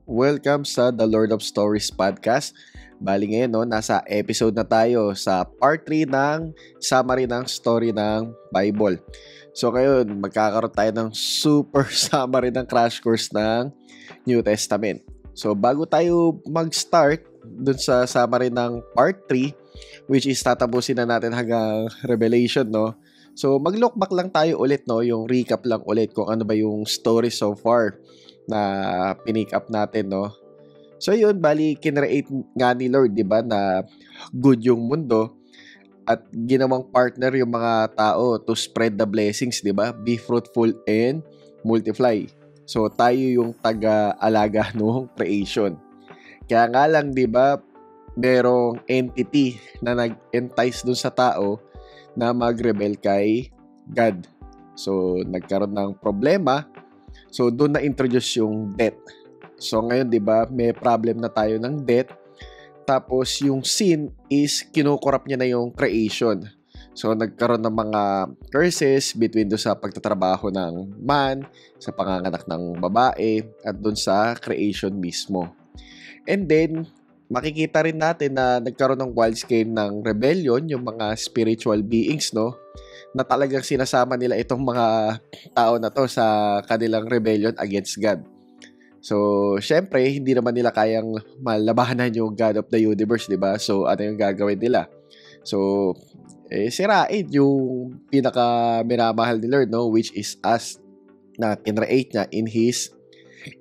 Welcome sa The Lord of Stories podcast. Bali ngayon, nasa episode na tayo sa part 3 ng summary ng story ng Bible. So ngayon, magkakaroon tayo ng super summary ng crash course ng New Testament. So bago tayo mag-start dun sa summary ng part 3, which is tatapusin na natin hanggang Revelation, So mag-look back lang tayo ulit, yung recap lang ulit kung ano ba yung story so far na pinick up natin, So yun, bali kinreate nga ni Lord, 'di ba, na good yung mundo at ginawang partner yung mga tao to spread the blessings, 'di ba? Be fruitful and multiply. So tayo yung taga-alaga ng creation. Kaya nga lang, 'di ba, merong entity na nag-entice dun sa tao na mag-rebel kay God. So nagkaroon ng problema. So doon na-introduce yung death. So ngayon, 'di ba, may problem na tayo ng death. Tapos yung sin is kinukurap niya na yung creation. So nagkaroon ng mga curses between do sa pagtatrabaho ng man, sa panganganak ng babae, at doon sa creation mismo. And then makikita rin natin na nagkaroon ng wild scale ng rebellion yung mga spiritual beings, na talagang sinasama nila itong mga tao na to sa kanilang rebellion against God. So, syempre, hindi naman nila kayang malabanan yung God of the universe, di ba? So, ano yung gagawin nila? So, sirain yung pinaka-minamahal ni Lord, which is us, na kinreate niya in His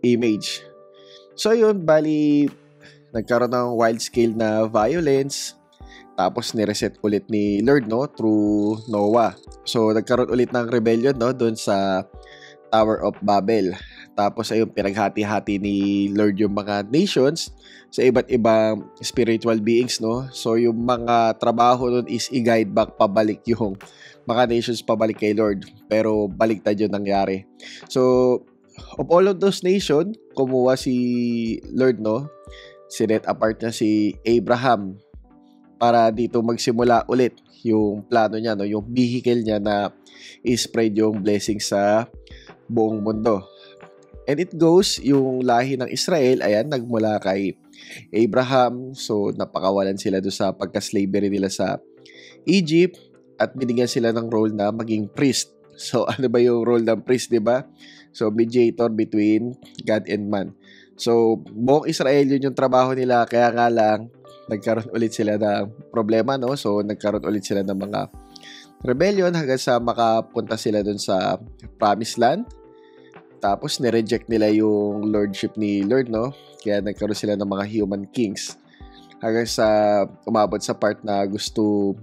image. So, yun, bali, nagkaroon ng wild scale na violence, tapos nireset ulit ni Lord, through Noah. So, nagkaroon ulit ng rebellion, doon sa Tower of Babel. Tapos ayun, pinaghati-hati ni Lord yung mga nations sa iba't ibang spiritual beings, So yung mga trabaho nun is i-guide back pabalik yung mga nations pabalik kay Lord. Pero baliktad yun nangyari. So of all of those nations, kumuha si Lord, sinet apart niya si Abraham para dito magsimula ulit yung plano niya, yung vehicle niya na i-spread yung blessing sa buong mundo. And it goes, yung lahi ng Israel, ayan, nagmula kay Abraham. So, napakawalan sila doon sa pagka-slavery nila sa Egypt at binigyan sila ng role na maging priest. So, ano ba yung role ng priest, di ba? So, mediator between God and man. So, buong Israel, yun yung trabaho nila. Kaya nga lang, nagkaroon ulit sila ng problema, So, nagkaroon ulit sila ng mga rebellion hanggang sa makapunta sila doon sa Promised Land. Tapos, nireject nila yung lordship ni Lord, Kaya nagkaroon sila ng mga human kings. Hanggang sa umabot sa part na gusto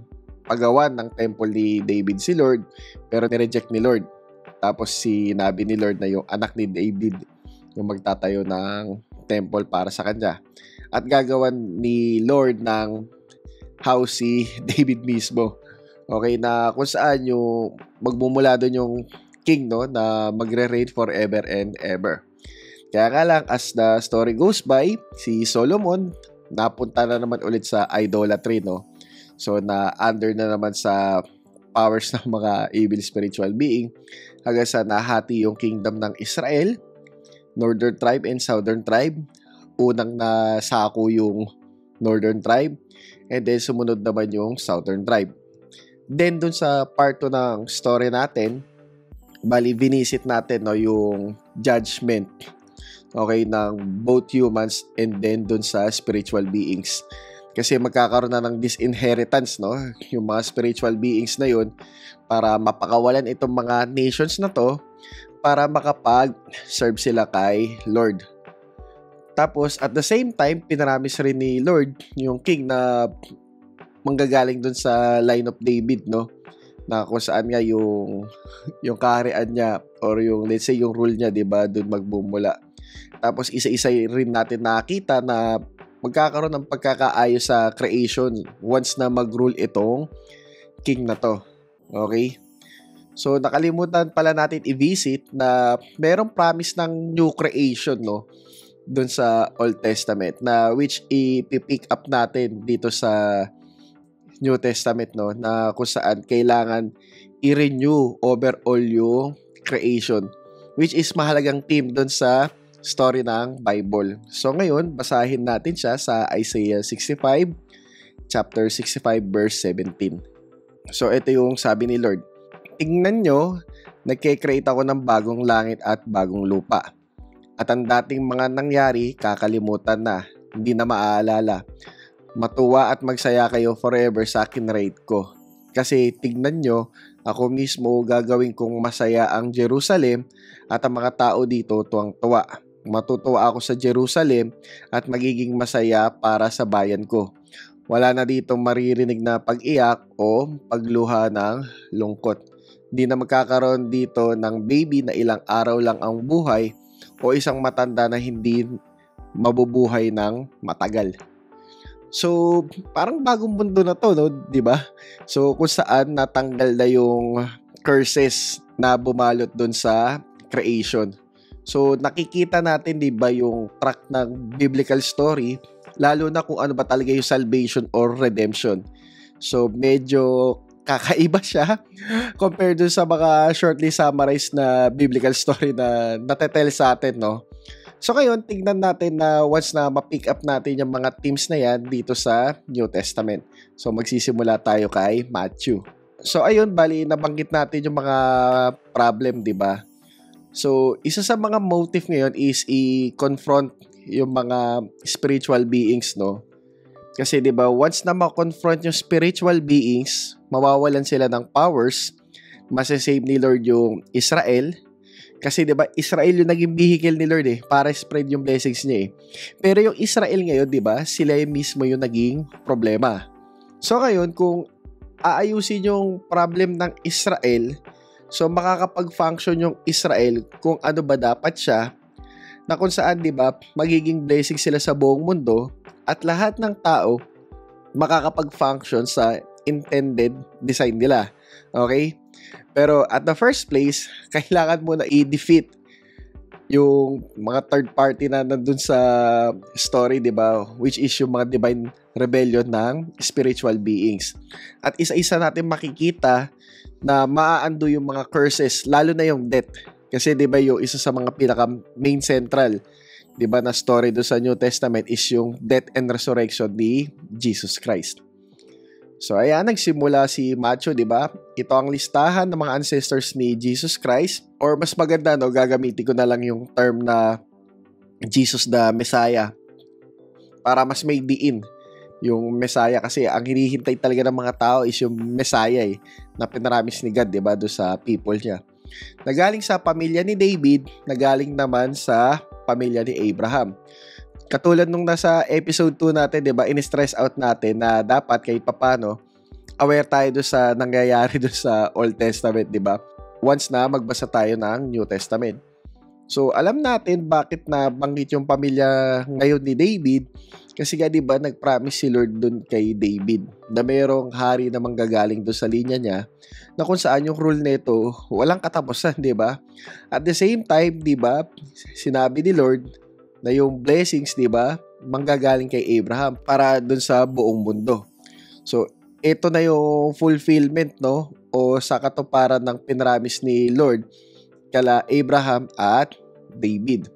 pagawan ng temple ni David si Lord, pero nireject ni Lord. Tapos, sinabi ni Lord na yung anak ni David yung magtatayo ng temple para sa kanya. At gagawan ni Lord ng house si David mismo. Okay, na kung saan yung magmumula doon yung king, na magre-reign forever and ever. Kaya nga lang, as the story goes by, si Solomon napunta na naman ulit sa idolatry, So, na under na naman sa powers ng mga evil spiritual being hanggang sa nahati yung kingdom ng Israel, northern tribe and southern tribe. Unang nasako yung northern tribe and then sumunod naman yung southern tribe. Then, dun sa part 2 ng story natin, bali, visit natin, yung judgment, okay, ng both humans and then dun sa spiritual beings. Kasi magkakaroon na ng disinheritance, yung mga spiritual beings na yun para mapakawalan itong mga nations na to para makapag-serve sila kay Lord. Tapos, at the same time, pinaramis rin ni Lord yung king na manggagaling dun sa line of David, na kung saan nga yung kaharian niya or yung, let's say, yung rule niya, diba, dun magbumula. Tapos, isa-isa rin natin nakita na magkakaroon ng pagkakaayos sa creation once na mag-rule itong king na to. Okay? So, nakalimutan pala natin i-visit na merong promise ng new creation, dun sa Old Testament, na which i-pick up natin dito sa New Testament, na kung saan kailangan i-renew overall yung creation, which is mahalagang theme doon sa story ng Bible. So ngayon, basahin natin siya sa Isaiah 65, chapter 65, verse 17. So ito yung sabi ni Lord. Tingnan nyo, nagke-create ako ng bagong langit at bagong lupa. At ang dating mga nangyari, kakalimutan na, hindi na maaalala. Matuwa at magsaya kayo forever sa kinrate ko. Kasi tignan nyo, ako mismo gagawin kong masaya ang Jerusalem at ang mga tao dito tuwang-tuwa. Matutuwa ako sa Jerusalem at magiging masaya para sa bayan ko. Wala na dito maririnig na pag-iyak o pagluha ng lungkot. Di na magkakaroon dito ng baby na ilang araw lang ang buhay o isang matanda na hindi mabubuhay ng matagal. So, parang bagong mundo na to, no? 'Di ba? So, kung saan natanggal na yung curses na bumalot dun sa creation. So, nakikita natin, 'di ba, yung track ng biblical story, lalo na kung ano ba talaga yung salvation or redemption. So, medyo kakaiba siya compared dun sa mga shortly summarized na biblical story na natetel sa atin, no? So ngayon, tingnan natin na once na ma-pick up natin yung mga themes na yan dito sa New Testament. So magsisimula tayo kay Matthew. So ayun, bali nabanggit natin yung mga problem, di ba? So isa sa mga motive ngayon is i-confront yung mga spiritual beings, no? Kasi 'di ba, once na ma-confront yung spiritual beings, mawawalan sila ng powers, masasave ni Lord yung Israel. Kasi 'di ba, Israel yung naging vehicle ni Lord para spread yung blessings niya Pero yung Israel ngayon, 'di ba, sila yung mismo yung naging problema. So ngayon, kung aayusin yung problem ng Israel, so makakapag-function yung Israel kung ano ba dapat siya, na kung saan 'di ba, magiging blessing sila sa buong mundo. At lahat ng tao makakapag-function sa intended design nila. Okay? Pero at the first place, kailangan mo na i-defeat yung mga third party na nandun sa story, di ba? Which is yung mga divine rebellion ng spiritual beings. At isa-isa natin makikita na maa-undo yung mga curses, lalo na yung death. Kasi di ba yung isa sa mga pinaka main central, di ba, na story do sa New Testament is yung death and resurrection ni Jesus Christ. So ayan, nagsimula si Matthew, di ba? Ito ang listahan ng mga ancestors ni Jesus Christ, or mas maganda, no, gagamitin ko na lang yung term na Jesus the Messiah para mas may diin yung Messiah, kasi ang hinihintay talaga ng mga tao is yung Messiah na pinaramis ni God, di ba, do sa people niya. Nagaling sa pamilya ni David, nagaling naman sa pamilya ni Abraham. Katulad nung nasa episode 2 natin, 'di ba, in-stress out natin na dapat kahit papaano aware tayo do sa nangyayari do sa Old Testament, 'di ba? Once na magbasa tayo ng New Testament. So, alam natin bakit na banggit yung pamilya ngayon ni David, kasi nga 'di ba, nag-promise si Lord dun kay David na mayroong hari na manggagaling do sa linya niya, na kung saan yung rule nito walang katapusan, 'di ba? At the same time, 'di ba, sinabi ni Lord na yung blessings, 'di ba, manggagaling kay Abraham para dun sa buong mundo. So, ito na yung fulfillment, no, o sa katuparan ng pinramis ni Lord kala Abraham at David.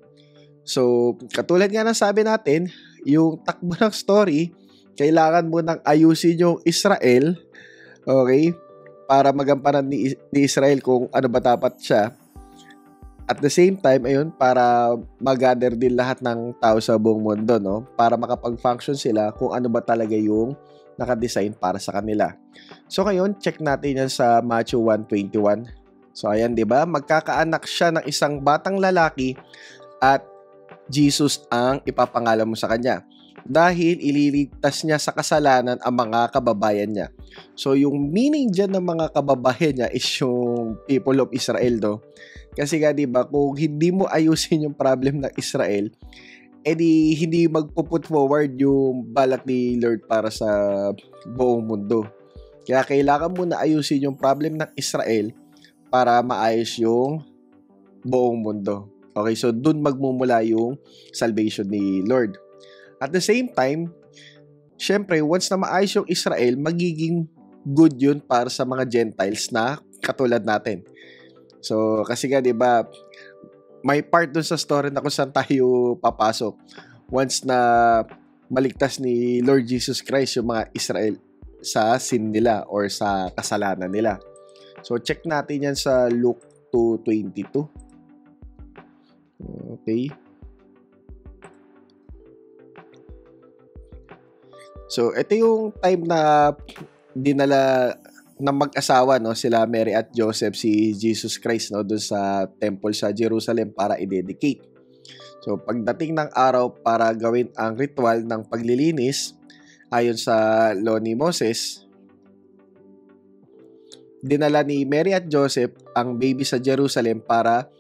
So, katulad nga ng sabi natin, yung takbo ng story, kailangan mo nang ayusin yung Israel, okay, para magampanan ni Israel kung ano ba dapat siya. At the same time, ayun, para mag-gather din lahat ng tao sa buong mundo, no? Para makapag-function sila kung ano ba talaga yung nakadesign para sa kanila. So, ngayon, check natin yan sa Matthew 1:21. So, ayan, di ba? Magkakaanak siya ng isang batang lalaki at Jesus ang ipapangalan mo sa kanya, dahil ililigtas niya sa kasalanan ang mga kababayan niya. So, yung meaning dyan ng mga kababayan niya is yung people of Israel, no? Kasi nga, diba, kung hindi mo ayusin yung problem ng Israel, edi hindi magpuput forward yung balak ni Lord para sa buong mundo. Kaya kailangan mo na ayusin yung problem ng Israel para maayos yung buong mundo. Okay, so dun magmumula yung salvation ni Lord. At the same time, syempre, once na maayos yung Israel, magiging good yun para sa mga Gentiles na katulad natin. So, kasi nga, di ba, may part dun sa story na kung saan tayo papasok once na maligtas ni Lord Jesus Christ yung mga Israel sa sin nila or sa kasalanan nila. So, check natin yan sa Luke 2:22. Okay. So, ito yung time na dinala ng mag-asawa, no, sila Mary at Joseph, si Jesus Christ, no, doon sa temple sa Jerusalem para i-dedicate. So, pagdating ng araw para gawin ang ritual ng paglilinis, ayon sa law ni Moses, dinala ni Mary at Joseph ang baby sa Jerusalem para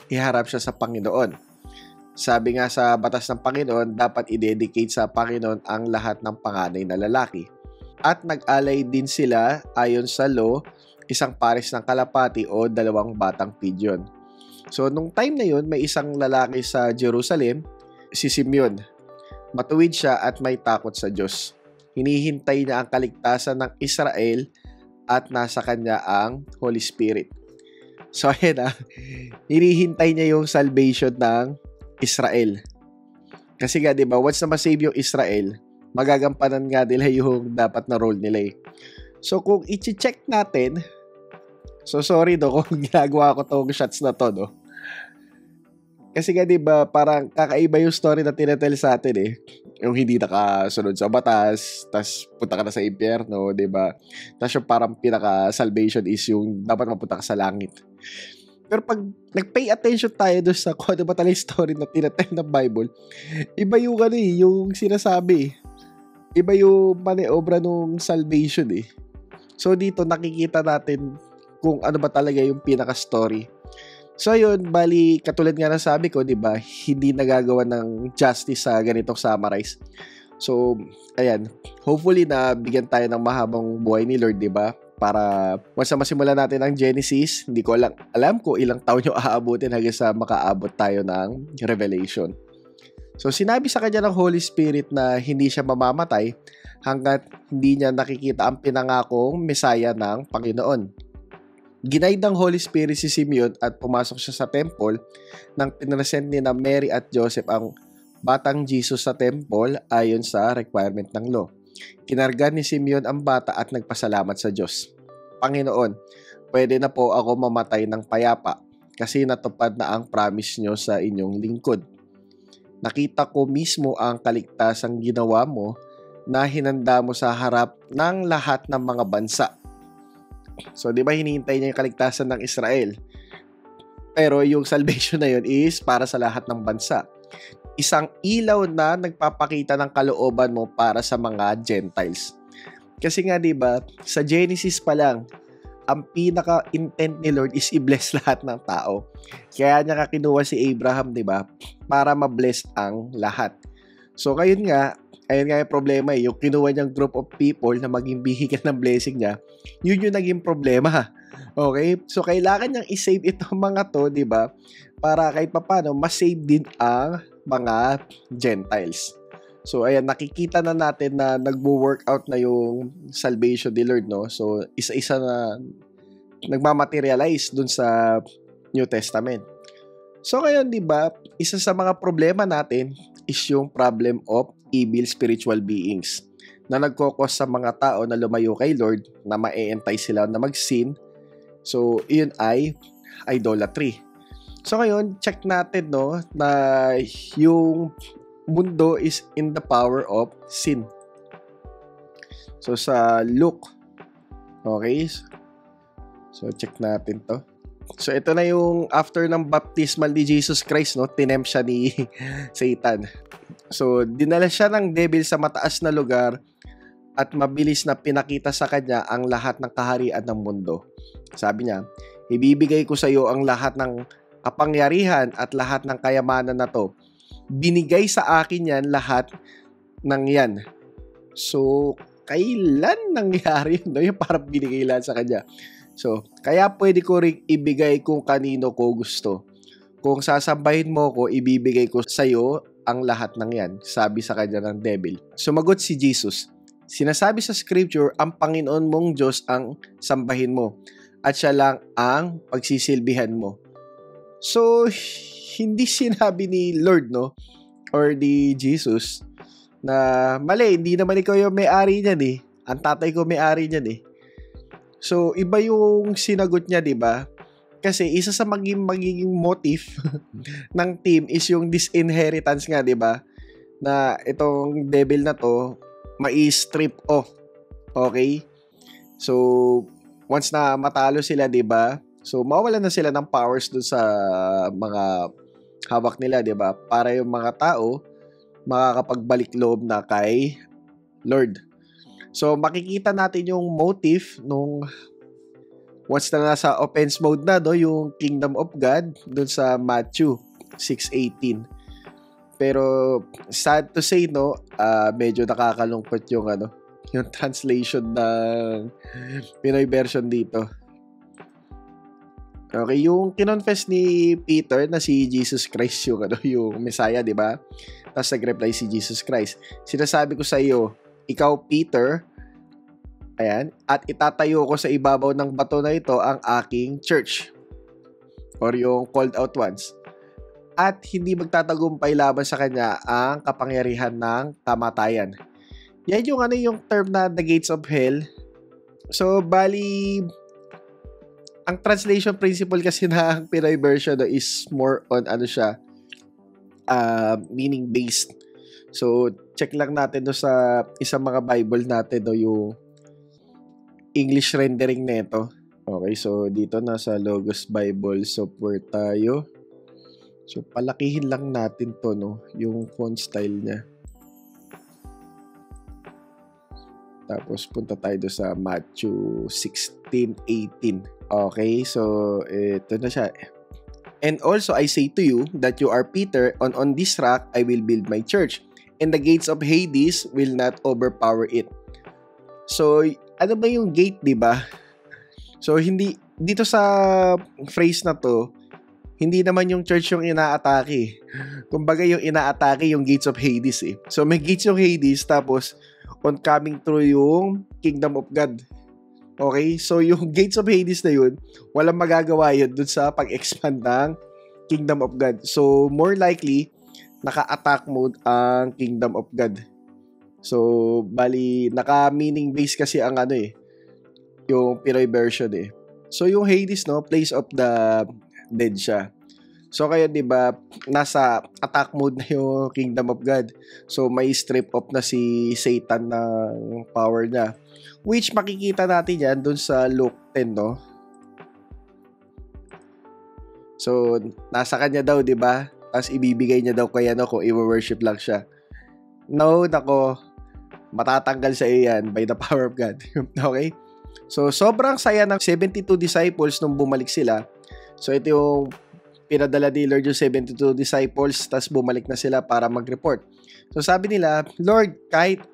iharap siya sa Panginoon. Sabi nga sa batas ng Panginoon, dapat i-dedicate sa Panginoon ang lahat ng panganay na lalaki. At nag-alay din sila ayon sa law, isang pares ng kalapati o 2 batang pigeon. So, nung time na yun, may isang lalaki sa Jerusalem, si Simeon. Matuwid siya at may takot sa Diyos. Hinihintay niya ang kaligtasan ng Israel at nasa kanya ang Holy Spirit. So, ayan hinihintay niya yung salvation ng Israel. Kasi nga, di ba, once na masave yung Israel, magagampanan nga nila yung dapat na role nila eh. So, kung i-check natin, so sorry kung ginagawa ko tong shots na to, no? Kasi nga, di ba, parang kakaiba yung story na tinatel sa atin eh. Yung hindi nakasunod sa batas, tas punta ka na sa impyerno, di ba? Tas yung parang pinaka-salvation is yung dapat mapunta ka sa langit. Pero pag nag-pay attention tayo doon sa kung ano ba talaga yung story na tinatel ng Bible, iba yung yung sinasabi. Iba yung maniobra nung salvation eh. So dito nakikita natin kung ano ba talaga yung pinaka-story. So yun, bali katulad nga ng sabi ko, 'di ba, hindi nagagawa ng justice sa ganitong summarize. So ayan, hopefully na bigyan tayo ng mahabang buhay ni Lord, 'di ba? Para once na masimulan natin ang Genesis, hindi ko alam ko ilang taon yung aabutin hanggang sa makaabot tayo ng Revelation. So, sinabi sa kanya ng Holy Spirit na hindi siya mamamatay hanggat hindi niya nakikita ang pinangakong Mesaya ng Panginoon. Ginaid ng Holy Spirit si Simeon at pumasok siya sa temple nang pinresent ni na Mary at Joseph ang batang Jesus sa temple ayon sa requirement ng law. Kinarga ni Simeon ang bata at nagpasalamat sa Diyos. Panginoon, pwede na po ako mamatay ng payapa kasi natupad na ang promise niyo sa inyong lingkod. Nakita ko mismo ang kaligtasang ginawa mo na hinanda mo sa harap ng lahat ng mga bansa. So, di ba hinihintay niya yung kaligtasan ng Israel? Pero yung salvation na yun is para sa lahat ng bansa. Isang ilaw na nagpapakita ng kalooban mo para sa mga Gentiles. Kasi nga, di ba, sa Genesis pa lang, ang pinaka-intent ni Lord is i-bless lahat ng tao. Kaya niya kinuha si Abraham, di ba? Para ma-bless ang lahat. So, ayun nga yung problema eh. Yung kinuha niyang group of people na maging vehicle ng blessing niya, yun yung naging problema. Okay? So, kailangan niyang i-save itong mga to, di ba? Para kahit papano, ma-save din ang mga Gentiles. So, ayan, nakikita na natin na nagwo-workout na yung salvation ni Lord, no? So, isa-isa na nagmamaterialize dun sa New Testament. So, ngayon, di ba, isa sa mga problema natin is yung problem of evil spiritual beings na nagkokos sa mga tao na lumayo kay Lord na ma-entice sila na mag-sin. So, yun ay idolatry. So, ngayon, check natin, no, na yung mundo is in the power of sin. So, sa Luke, okay, so check natin to. So, ito na yung after ng baptismal ni Jesus Christ, no, tinempt siya ni Satan. So, dinala siya ng devil sa mataas na lugar at mabilis na pinakita sa kanya ang lahat ng kaharian ng mundo. Sabi niya, ibibigay ko sa iyo ang lahat ng kapangyarihan at lahat ng kayamanan na to. Binigay sa akin yan lahat ng yan. So, kailan nangyari yun? No? Yung parang binigay lang sa kanya. So, kaya pwede ko rin ibigay kung kanino ko gusto. Kung sasambahin mo ko, ibibigay ko sa iyo ang lahat ng yan. Sabi sa kanya ng devil. Sumagot si Jesus, sinasabi sa scripture, ang Panginoon mong Diyos ang sambahin mo at siya lang ang pagsisilbihan mo. So, hindi sinabi ni Lord, no? Or ni Jesus na mali, hindi naman ikaw yung may-ari niyan eh. Ang tatay ko may-ari niyan eh. So, iba yung sinagot niya, di ba? Kasi isa sa magiging motive ng team is yung disinheritance nga, di ba? Na itong devil na to, mai-strip off. Okay? So, once na matalo sila, di ba? So, mawalan na sila ng powers dun sa mga hawak nila, di ba? Para yung mga tao makakapagbalik loob na kay Lord. So, makikita natin yung motive nung once na nasa offense mode na, no, yung Kingdom of God dun sa Matthew 6:18. Pero sad to say, no, medyo nakakalungkot yung yung translation ng Pinoy version dito. Okay, yung kinonfess ni Peter na si Jesus Christ yung Messiah, di ba? Tapos nag-reply si Jesus Christ. Sinasabi ko sa iyo, ikaw Peter, ayan, at itatayo ko sa ibabaw ng bato na ito ang aking church. Or yung called out ones. At hindi magtatagumpay laban sa kanya ang kapangyarihan ng kamatayan. Yan yung term na the gates of hell. So, bali, ang translation principle kasi ng Pinoy version is more on meaning based. So, check lang natin sa isang mga Bible natin yung English rendering nito. Okay, so dito nasa Logos Bible software tayo. So, palakihin lang natin to, no, yung font style niya. Tapos punta tayo sa Matthew 16:18. Okay, so ito na siya. And also I say to you that you are Peter, and on this rock I will build my church, and the gates of Hades will not overpower it. So, ano ba yung gate, di ba? So, hindi dito sa phrase na to, hindi naman yung church yung inaatake. Kumbaga yung inaatake yung gates of Hades eh. So, may gates of Hades, tapos on coming through yung Kingdom of God. Okay? So, yung gates of Hades na yun, walang magagawa yun dun sa pag-expand ng Kingdom of God. So, more likely, naka-attack mode ang Kingdom of God. So, bali, naka-meaning base kasi ang yung Pinoy version eh. So, yung Hades, no, place of the dead siya. So, kaya, di ba, nasa attack mode na yung Kingdom of God. So, may strip off na si Satan ng power niya. Which, makikita natin yan dun sa Luke 10, no? So, nasa kanya daw, di ba? Tapos, ibibigay niya daw kaya kung i-worship lang siya. No, nako, matatanggal sa iyo yan by the power of God. Okay? So, sobrang saya ng 72 disciples nung bumalik sila. So, ito yung pinadala ni Lord yung 72 disciples, tas bumalik na sila para mag-report. So, sabi nila, Lord, kahit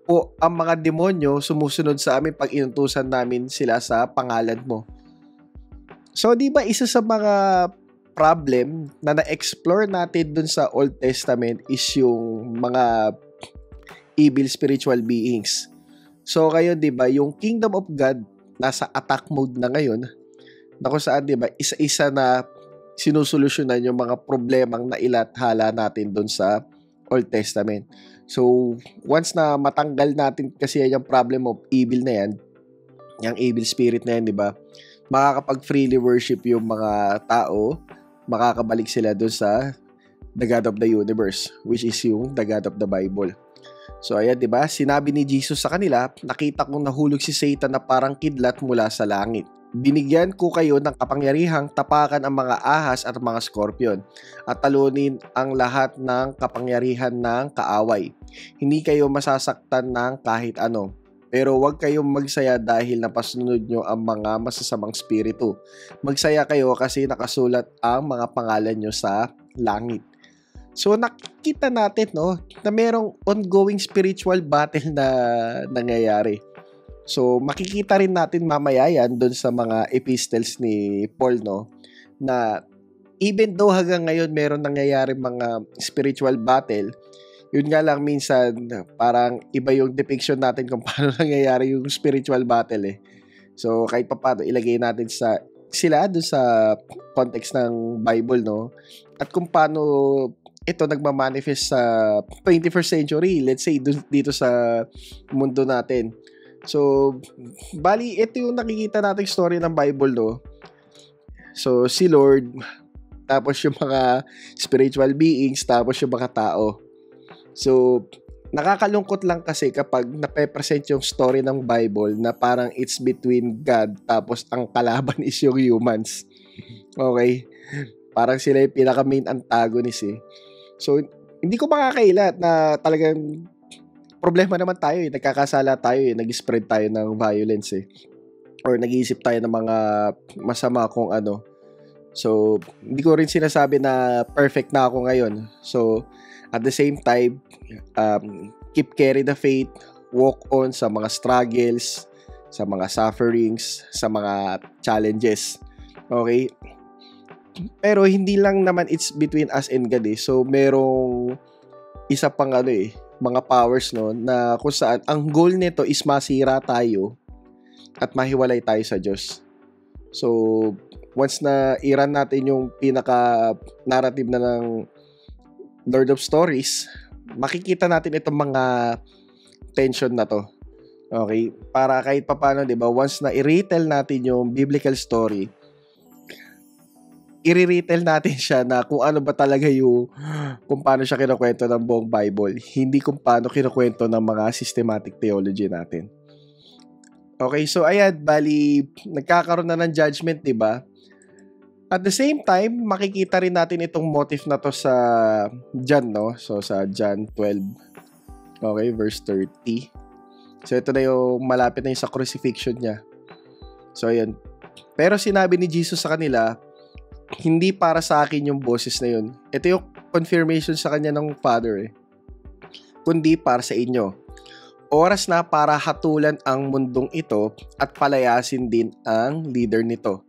po ang mga demonyo sumusunod sa amin pag inutusan namin sila sa pangalan mo. So, di ba isa sa mga problem na na-explore natin dun sa Old Testament is yung mga evil spiritual beings. So, ngayon, di ba, yung Kingdom of God nasa attack mode na ngayon, na kung saan, di ba, isa-isa na sinusolusyonan yung mga problemang nailathala natin doon sa Old Testament. So, once na matanggal natin kasi yung problem of evil na yan, yung evil spirit na yan, di ba, makakapag-freely worship yung mga tao, makakabalik sila doon sa the God of the universe, which is yung the God of the Bible. So, ayan, di ba, sinabi ni Jesus sa kanila, nakita kong nahulog si Satan na parang kidlat mula sa langit. Binigyan ko kayo ng kapangyarihang tapakan ang mga ahas at mga scorpion at talunin ang lahat ng kapangyarihan ng kaaway. Hindi kayo masasaktan ng kahit ano. Pero huwag kayong magsaya dahil napasunod nyo ang mga masasamang spiritu. Magsaya kayo kasi nakasulat ang mga pangalan nyo sa langit. So nakikita natin, no, na merong ongoing spiritual battle na nangyayari. So, makikita rin natin mamaya yan doon sa mga epistles ni Paul, no, na even though hanggang ngayon meron nangyayari mga spiritual battle, yun nga lang minsan parang iba yung depiction natin kung paano nangyayari yung spiritual battle eh. So, kahit pa paano ilagay natin sa sila dun sa context ng Bible, no? At kung paano ito nagmamanifest sa 21st century, let's say dito sa mundo natin. So, bali, ito yung nakikita nating story ng Bible, no? So, si Lord, tapos yung mga spiritual beings, tapos yung mga tao. So, nakakalungkot lang kasi kapag nape-present yung story ng Bible na parang it's between God tapos ang kalaban is yung humans. Okay? Parang sila yung pinaka-main antagonist eh. So, hindi ko makakailat na talagang problema naman tayo eh. Nagkakasala tayo eh. Nag-spread tayo ng violence eh. Or nag-iisip tayo ng mga masama kung ano. So, hindi ko rin sinasabi na perfect na ako ngayon. So, at the same time, keep carry the faith, walk on sa mga struggles, sa mga sufferings, sa mga challenges. Okay? Pero hindi lang naman it's between us and God eh. So, merong isa pang mga powers no, na kung saan ang goal nito is masira tayo at mahiwalay tayo sa Diyos. So, once na i-run natin yung pinaka-narrative na ng Lord of Stories, makikita natin itong mga tension na to. Okay? Para kahit papaano, di ba, once na i-retell natin yung biblical story, i-retell natin siya na kung ano ba talaga kung paano siya kinukwento ng buong Bible, hindi kung paano kinukwento ng mga systematic theology natin. Okay, so ayan, bali, nagkakaroon na ng judgment, di ba? At the same time, makikita rin natin itong motif na to sa John, no? So, sa John 12, okay, verse 30. So, ito na yung malapit na yung sa crucifixion niya. So, ayan. Pero sinabi ni Jesus sa kanila, hindi para sa akin yung boses na yun. Ito yung confirmation sa kanya ng Father, eh. Kundi para sa inyo. Oras na para hatulan ang mundong ito at palayasin din ang leader nito.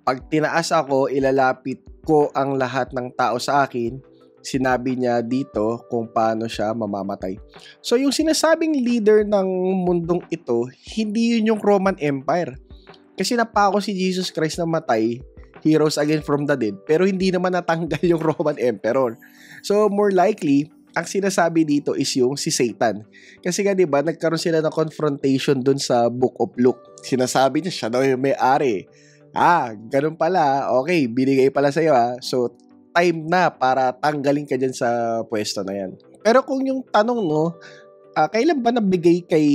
Pag tinaas ako, ilalapit ko ang lahat ng tao sa akin. Sinabi niya dito kung paano siya mamamatay. So, yung sinasabing leader ng mundong ito, hindi yun yung Roman Empire. Kasi napako si Jesus Christ na matay, he rose again from the dead, pero hindi naman natanggal yung Roman Emperor. So, more likely, ang sinasabi dito is yung si Satan. Kasi nga, diba, nagkaroon sila ng confrontation dun sa Book of Luke. Sinasabi niya, siya daw yung may-ari. Ganun pala. Okay, binigay pala sa'yo So, time na para tanggalin ka dyan sa pwesto na yan. Pero kung yung tanong, no, kailan ba nabigay kay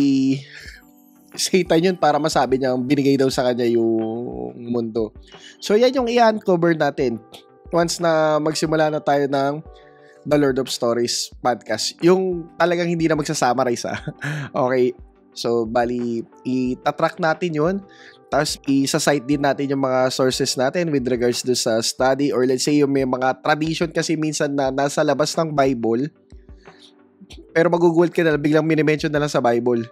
Satan yun para masabi niya binigay daw sa kanya yung mundo? So, yan yung i-uncover natin once na magsimula na tayo ng The Lord of Stories podcast. Yung talagang hindi na magsasummarize Okay. So, bali, itatrack natin yun. Tapos, isa-cite din natin yung mga sources natin with regards to sa study or let's say yung may mga tradition kasi minsan na nasa labas ng Bible pero magugulat ka na biglang minimension na lang sa Bible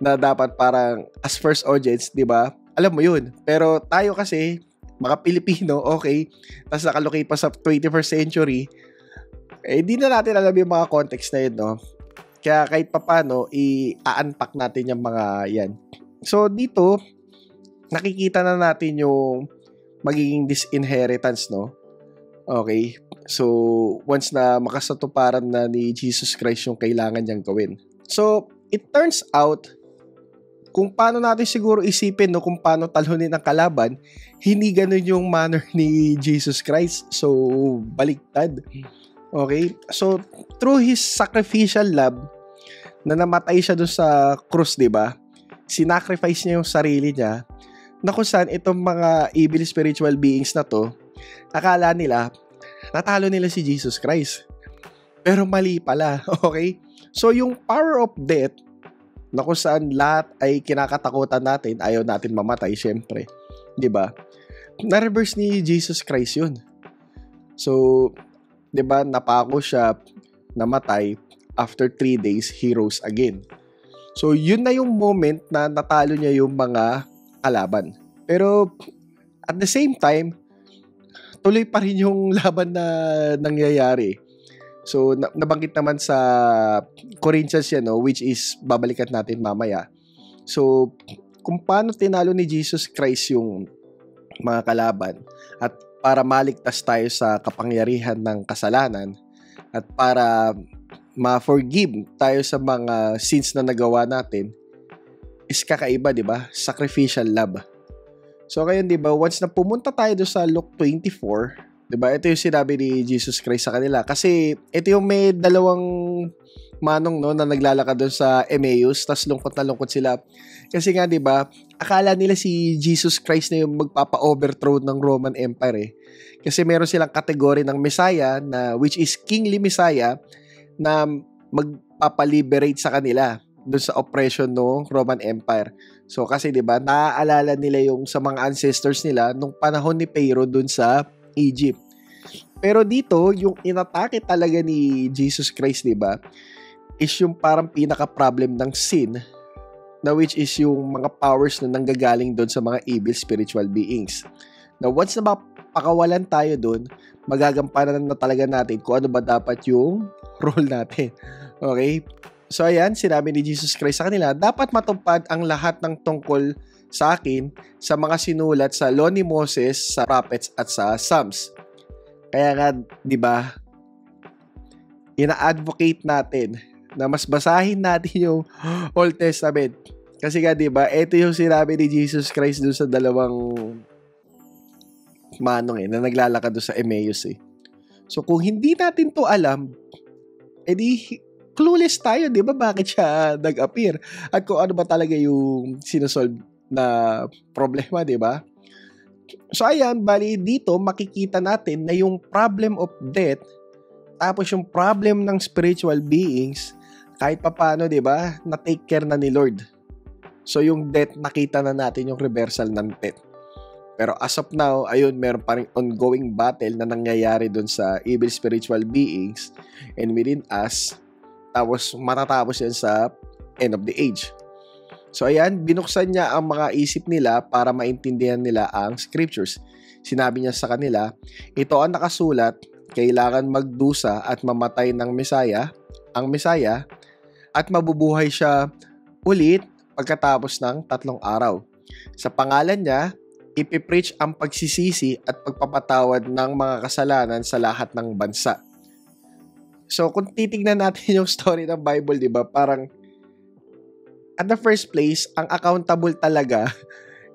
na dapat parang as first audience, di ba? Alam mo yun. Pero tayo kasi, mga Pilipino, okay, tapos nakalocate pa sa 21st century, di na natin alam yung mga context na yun, no? Kaya kahit papano, i-unpack natin yung mga yan. So, dito, nakikita na natin yung magiging disinheritance, no? Okay? So, once na makasatuparan na ni Jesus Christ yung kailangan niyang gawin. So, it turns out, kung paano natin siguro isipin, no, kung paano talunin ang kalaban, hindi ganun yung manner ni Jesus Christ. So, baliktad. Okay? So, through His sacrificial love, na namatay siya doon sa krus, di ba? Sinacrifice niya yung sarili niya, na kung saan itong mga evil spiritual beings na to, akala nila, natalo nila si Jesus Christ. Pero mali pala, okay? So, yung power of death, na kung saan lahat ay kinakatakutan natin, ayaw natin mamatay, syempre. Diba? Na-reverse ni Jesus Christ yun. So, diba, napako siya, namatay, after 3 days, he rose again. So, yun na yung moment na natalo niya yung mga kalaban. Pero, at the same time, tuloy pa rin yung laban na nangyayari. So, nabanggit naman sa Corinthians yan, no, which is babalikan natin mamaya. So, kung paano tinalo ni Jesus Christ yung mga kalaban, at para maligtas tayo sa kapangyarihan ng kasalanan, at para ma-forgive tayo sa mga sins na nagawa natin, is kakaiba, di ba? Sacrificial love. So ngayon, di ba, once na pumunta tayo doon sa Luke 24, di ba, ito yung sinabi ni Jesus Christ sa kanila. Kasi ito yung may dalawang manong, no, na naglalakad doon sa Emmaus, tas lungkot na lungkot sila. Kasi nga, di ba, akala nila si Jesus Christ na yung magpapa-overthrow ng Roman Empire, eh. Kasi meron silang kategory ng Messiah, na, which is Kingly Messiah, na magpapaliberate sa kanila doon sa oppression ng Roman Empire. So kasi 'di ba, naaalala nila yung sa mga ancestors nila nung panahon ni Pharaoh doon sa Egypt. Pero dito, yung inatake talaga ni Jesus Christ, 'di ba, is yung parang pinaka-problem ng sin, na which is yung mga powers na nanggagaling doon sa mga evil spiritual beings. Now, once na mapakawalan tayo doon, magagampanan na talaga natin kung ano ba dapat yung role natin. Okay? So ayan, sinabi ni Jesus Christ sa kanila, dapat matupad ang lahat ng tungkol sa akin sa mga sinulat sa Law ni Moses, sa prophets at sa Psalms. Kaya nga, di ba, ina-advocate natin na mas basahin natin yung Old Testament. Kasi nga, di ba, ito yung sinabi ni Jesus Christ doon sa dalawang manong na naglalakad doon sa Emmaus. So kung hindi natin to alam, edi clueless tayo, di ba, bakit siya nag-appear at kung ano ba talaga yung sinosolve na problema, di ba? So ayan, bali dito makikita natin na yung problem of death, tapos yung problem ng spiritual beings, kahit papaano, di ba, na-take care na ni Lord. So yung death, nakita na natin yung reversal ng death. Pero as of now, ayun, meron pa rin ongoing battle na nangyayari dun sa evil spiritual beings and within us. Tapos matatapos yan sa end of the age. So ayan, binuksan niya ang mga isip nila para maintindihan nila ang scriptures. Sinabi niya sa kanila, ito ang nakasulat, kailangan magdusa at mamatay ng Messiah, ang Messiah, at mabubuhay siya ulit pagkatapos ng 3 araw. Sa pangalan niya, ipipreach ang pagsisisi at pagpapatawad ng mga kasalanan sa lahat ng bansa. So, kung titignan natin yung story ng Bible, di ba, parang at the first place, ang accountable talaga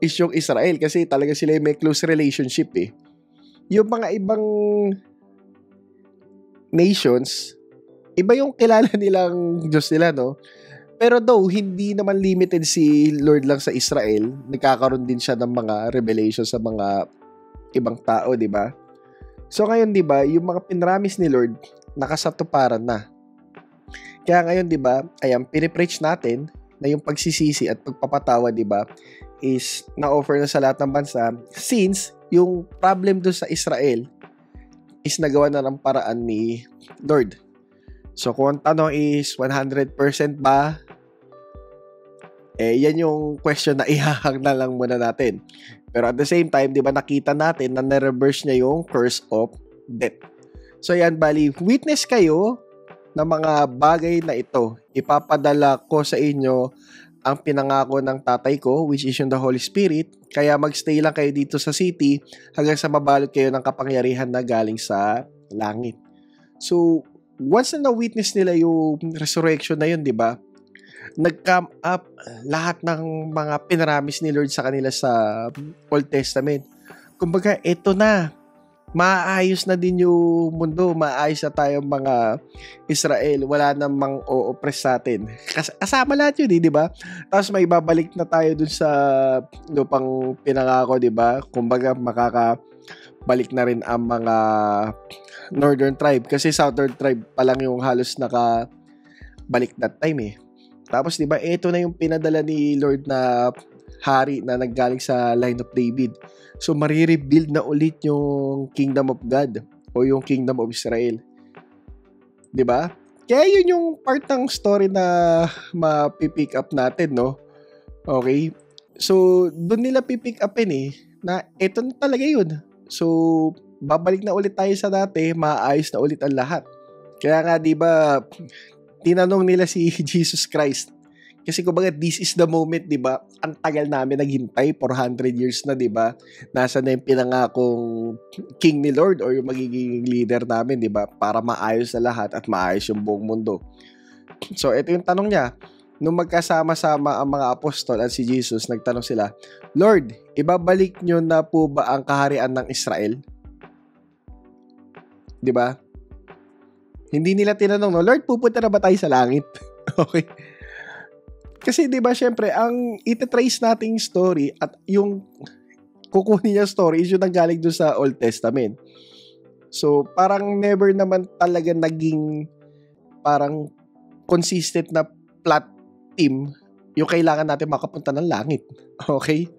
is yung Israel kasi talaga sila may close relationship, eh. Yung mga ibang nations, iba yung kilala nilang Diyos nila, no? Pero though, hindi naman limited si Lord lang sa Israel, nagkakaroon din siya ng mga revelation sa mga ibang tao, di ba? So ngayon, di ba, yung mga pinramis ni Lord, nakasatuparan na. Kaya ngayon, di ba, ayan, pinipreach natin na yung pagsisisi at pagpapatawa, di ba, is na-offer na sa lahat ng bansa since yung problem doon sa Israel is nagawa na ng paraan ni Lord. So kung ang tanong is 100% ba, yan yung question na ihahag na lang muna natin. Pero at the same time, di ba, nakita natin na na-reverse niya yung curse of death. So yan, bali, witness kayo ng mga bagay na ito. Ipapadala ko sa inyo ang pinangako ng tatay ko, which is yung the Holy Spirit. Kaya magstay lang kayo dito sa city hanggang sa mabalot kayo ng kapangyarihan na galing sa langit. So, once na na-witness nila yung resurrection na yun, di ba? Nag-come up lahat ng mga pinaramis ni Lord sa kanila sa Old Testament. Kumbaga, ito na. Maayos na din yung mundo. Maayos na tayong mga Israel. Wala namang o-oppress sa atin. Kasama lahat yun, di ba? Tapos may babalik na tayo dun sa lupang pinangako, di ba? Kumbaga, makakabalik na rin ang mga Northern tribe. Kasi Southern tribe pa lang yung halos nakabalik that time, eh. Tapos, di ba, ito na yung pinadala ni Lord na hari na naggaling sa line of David. So, marirebuild na ulit yung kingdom of God o yung kingdom of Israel. Di ba? Kaya yun yung part ng story na mapipick up natin, no? Okay? So, doon nila pipick upin, eh, na ito na talaga yun. So, babalik na ulit tayo sa dati, maayos na ulit ang lahat. Kaya nga, di ba, tinanong nila si Jesus Christ, Kasi kumbaga, this is the moment, di ba? Ang tagal namin naghintay, 400 years na, di ba? Nasa na yung pinangakong king ni Lord or yung magiging leader namin, di ba? Para maayos na lahat at maayos yung buong mundo. So, ito yung tanong niya. Nung magkasama-sama ang mga apostol at si Jesus, nagtanong sila, Lord, ibabalik nyo na po ba ang kaharian ng Israel? Di ba? Hindi nila tinanong, no, Lord, pupunta na ba tayo sa langit? Okay. Kasi 'di ba syempre ang ite-trace nating story at yung kukunin niya story is yung nanggaling doon sa Old Testament. So parang never naman talaga naging parang consistent na plot team yung kailangan natin makapunta ng langit. Okay?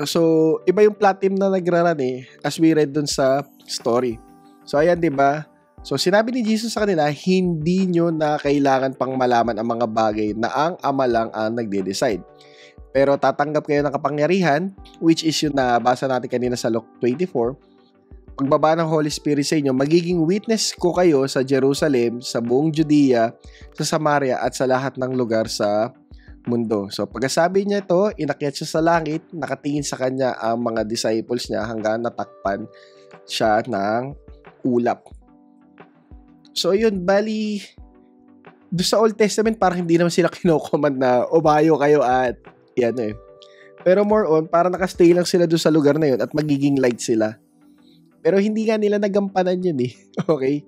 So iba yung plot team na nagraran as we read doon sa story. So ayan 'di ba? So, sinabi ni Jesus sa kanila, hindi nyo na kailangan pang malaman ang mga bagay na ang Ama lang ang nagde-decide. Pero tatanggap kayo ng kapangyarihan, which is yung nabasa natin kanina sa Luke 24, pagbaba ng Holy Spirit sa inyo, magiging witness ko kayo sa Jerusalem, sa buong Judea, sa Samaria, at sa lahat ng lugar sa mundo. So, pagkasabi niya ito, inakyat siya sa langit, nakatingin sa kanya ang mga disciples niya hanggang natakpan siya ng ulap. So, yun, bali, doon sa Old Testament, parang hindi naman sila kinocommand na umayo kayo at yan Pero more on, parang nakastay lang sila doon sa lugar na yun at magiging light sila. Pero hindi nga nila nagampanan yun Okay?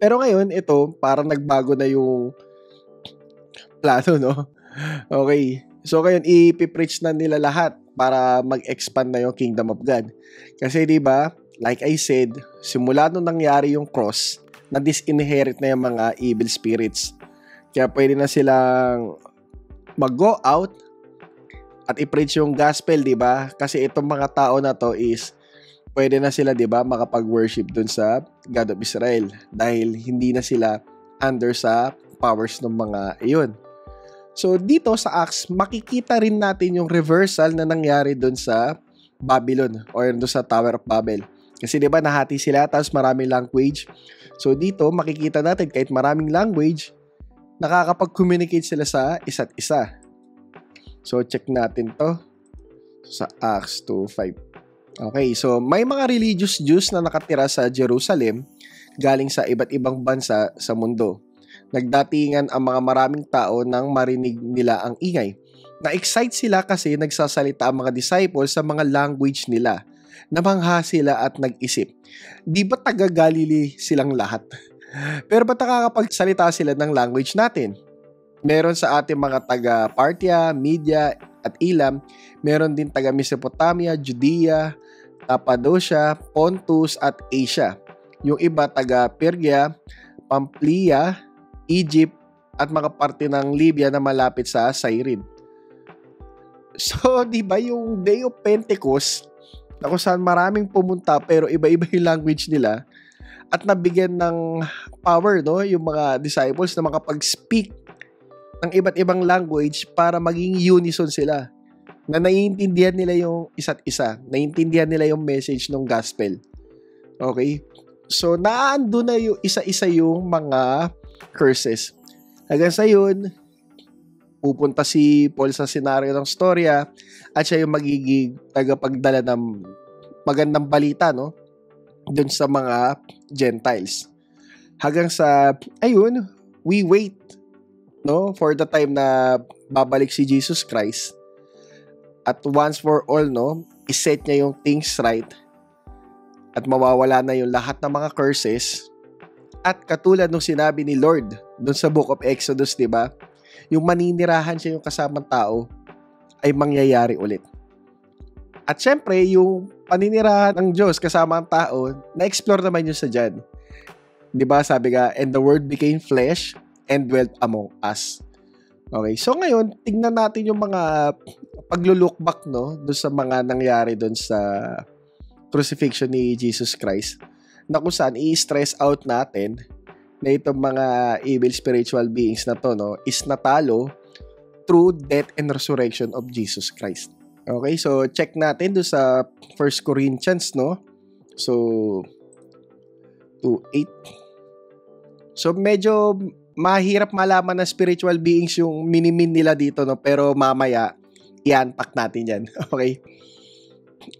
Pero ngayon, ito, parang nagbago na yung plano, no? Okay. So, ngayon, ipipreach na nila lahat para mag-expand na yung kingdom of God. Kasi, di ba, like I said, simula nung nangyari yung cross, na disinherit na yung mga evil spirits. Kaya pwede na silang mag-go out at i-preach yung gospel, di ba? Kasi itong mga tao na to is pwede na sila, di ba, makapag-worship dun sa God of Israel dahil hindi na sila under sa powers ng mga iyon. So, dito sa Acts, makikita rin natin yung reversal na nangyari dun sa Babylon or dun sa Tower of Babel. Kasi 'di ba nahati sila tapos maraming language. So dito makikita natin kahit maraming language, nakakapag-communicate sila sa isa't isa. So check natin 'to sa Acts 2:5. Okay, so may mga religious Jews na nakatira sa Jerusalem galing sa iba't ibang bansa sa mundo. Nagdatingan ang mga maraming tao nang marinig nila ang ingay. Na-excite sila kasi nagsasalita ang mga disciples sa mga language nila. Namangha sila at nag-isip, di ba taga-Galilee silang lahat? Pero ba't nakakapagsalita sila ng language natin? Meron sa ating mga taga-Parthia, Media at Elam, meron din taga-Mesopotamia, Judea, Cappadocia, Pontus at Asia. Yung iba taga-Pergia, Pamphylia, Egypt at mga parte ng Libya na malapit sa Cyrene. So, di ba yung Day of Pentecost, na kung saan maraming pumunta pero iba-iba yung language nila at nabigyan ng power yung mga disciples na makapag-speak ng iba't ibang language para maging unison sila na naiintindihan nila yung isa't isa, naiintindihan nila yung message ng gospel. Okay? So, naando na yung isa-isa yung mga curses. Hanggang sa yun, pupunta si Paul sa senaryo ng storya at siya yung magiging tagapagdala ng magandang balita dun sa mga Gentiles. Hanggang sa, ayun, we wait for the time na babalik si Jesus Christ at once for all iset niya yung things right at mawawala na yung lahat ng mga curses at katulad nung sinabi ni Lord dun sa Book of Exodus, di ba? Yung maninirahan siya yung kasamang tao ay mangyayari ulit. At syempre, yung paninirahan ng Diyos kasama ang tao, na-explore naman yun sa dyan. Diba, sabi nga, and the word became flesh and dwelt among us. Okay, so ngayon, tingnan natin yung mga paglulook back doon sa mga nangyari doon sa crucifixion ni Jesus Christ, na kung saan i-stress out natin na itong mga evil spiritual beings na to is natalo through death and resurrection of Jesus Christ. Okay, so check natin do sa 1 Corinthians So 2:8. So medyo mahirap malaman na spiritual beings yung minimin nila dito, no? Pero mamaya, i-unpack natin yan. Okay?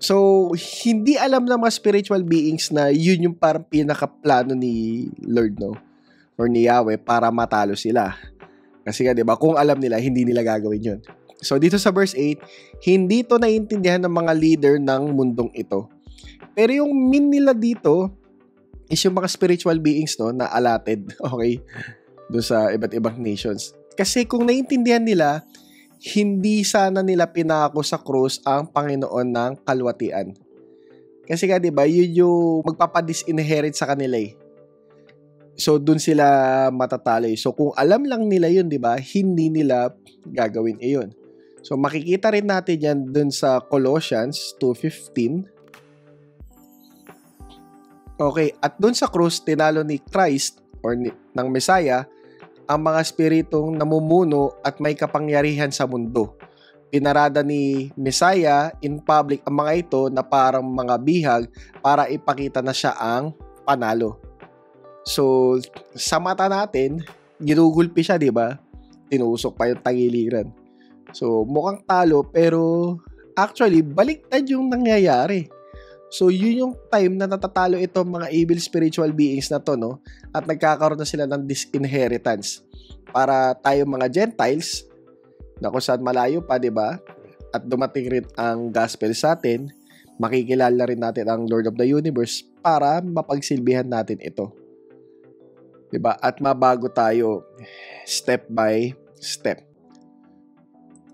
So, hindi alam ng mga spiritual beings na yun yung parang pinakaplano ni Lord, no? Or ni Yahweh para matalo sila. Kasi nga, di ba, kung alam nila, hindi nila gagawin yun. So, dito sa verse 8, hindi to naiintindihan ng mga leader ng mundong ito. Pero yung mean nila dito is yung mga spiritual beings, no, na allotted, okay, doon sa iba't ibang nations. Kasi kung naiintindihan nila, hindi sana nila pinako sa krus ang Panginoon ng kalwatian. Kasi nga, di ba, yun yung magpapadisinherit sa kanila eh. So, dun sila matatalo. So, kung alam lang nila yun, di ba, hindi nila gagawin iyon. So, makikita rin natin yan dun sa Colossians 2:15. Okay, at dun sa krus, tinalo ni Christ or ng Messiah ang mga spiritong namumuno at may kapangyarihan sa mundo. Pinarada ni Messiah in public ang mga ito na parang mga bihag para ipakita na siya ang panalo. So, sa mata natin, ginugulpi siya, di ba? Tinusok pa yung tagiliran. So, mukhang talo, pero actually, baliktad yung nangyayari. So, yun yung time na natatalo itong mga evil spiritual beings na to, no? At nagkakaroon na sila ng disinheritance. Para tayo mga Gentiles, na kung saan malayo pa, di ba? At dumating rin ang gospel sa atin, makikilala rin natin ang Lord of the Universe para mapagsilbihan natin ito. Diba? At mabago tayo step by step.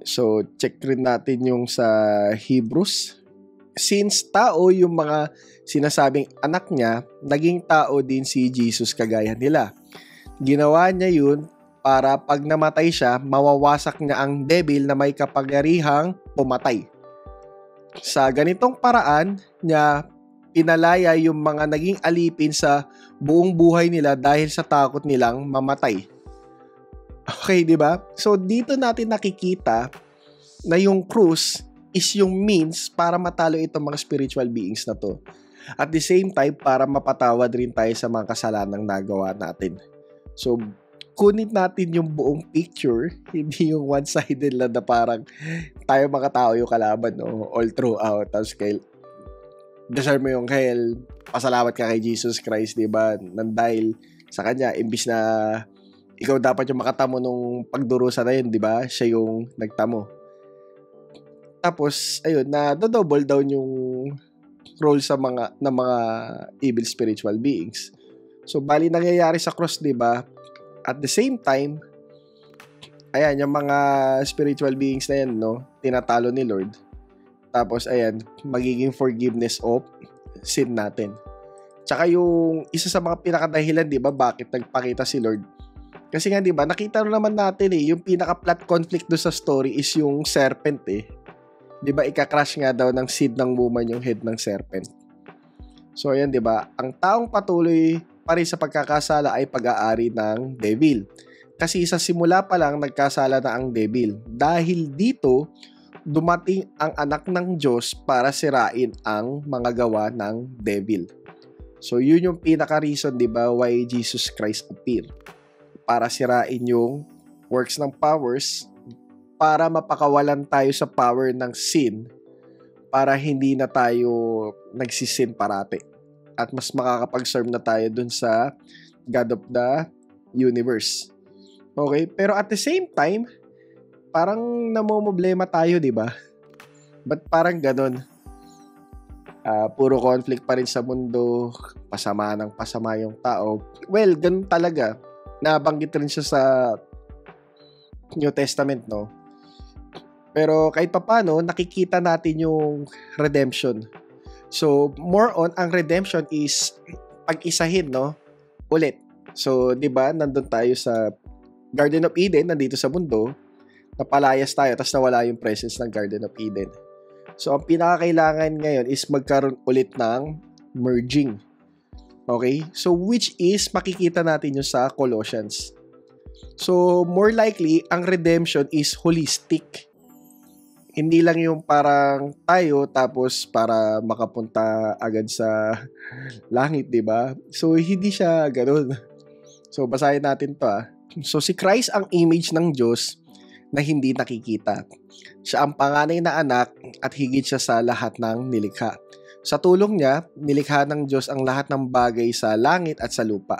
So, check rin natin yung sa Hebrews. Since tao yung mga sinasabing anak niya, naging tao din si Jesus kagaya nila. Ginawa niya yun para pag namatay siya, mawawasak niya ang devil na may kapangyarihang pumatay. Sa ganitong paraan niya pinalaya yung mga naging alipin sa buong buhay nila dahil sa takot nilang mamatay. Okay, di ba? So, dito natin nakikita na yung krus is yung means para matalo itong mga spiritual beings na to. At the same time, para mapatawad rin tayo sa mga kasalanang nagawa natin. So, kunin natin yung buong picture, hindi yung one-sided lang na parang tayo mga tao yung kalaban, no? All throughout. Tapos deserve mo yung hell, pasalamat ka kay Jesus Christ, di ba? Nang dahil sa kanya, imbis na ikaw dapat yung makatamo nung pagdurusa na yun, di ba? Siya yung nagtamo. Tapos, ayun, na double down yung role sa mga evil spiritual beings. So, bali nangyayari sa cross, di ba? At the same time, ayan, yung mga spiritual beings na yan, no? Tinatalo ni Lord. Tapos, ayan, magiging forgiveness of sin natin. Tsaka yung isa sa mga pinakadahilan, di ba, bakit nagpakita si Lord? Kasi nga, di ba, nakita naman natin yung pinaka-plot conflict do sa story is yung serpent Di ba, ika-crush nga daw ng seed ng woman yung head ng serpent. So, ayan, di ba, ang taong patuloy pa rin sa pagkakasala ay pag-aari ng devil. Kasi sa simula pa lang, nagkasala na ang devil. Dahil dito, dumating ang anak ng Diyos para sirain ang mga gawa ng devil. So, yun yung pinaka-reason, di ba, why Jesus Christ appeared. Para sirain yung works ng powers, para mapakawalan tayo sa power ng sin, para hindi na tayo nagsisin parate. At mas makakapag-serve na tayo dun sa God of the Universe. Okay? Pero at the same time, parang namomoblema tayo, di ba? Ba't parang ganon? Puro conflict pa rin sa mundo, pasama ng pasama yung tao. Well, ganun talaga. Nabanggit rin siya sa New Testament, no? Pero kahit papano, nakikita natin yung redemption. So, more on, ang redemption is pag-isahin, no? Ulit. So, di ba, nandun tayo sa Garden of Eden, nandito sa mundo, napalayas tayo, tapos nawala yung presence ng Garden of Eden. So, ang pinakakailangan ngayon is magkaroon ulit ng merging. Okay? So, which is, makikita natin yung sa Colossians. So, more likely, ang redemption is holistic. Hindi lang yung parang tayo, tapos para makapunta agad sa langit, di ba? So, hindi siya ganoon. So, basahin natin to So si Christ ang image ng Diyos na hindi nakikita. Siya ang panganay na anak at higit siya sa lahat ng nilikha. Sa tulong niya, nilikha ng Diyos ang lahat ng bagay sa langit at sa lupa.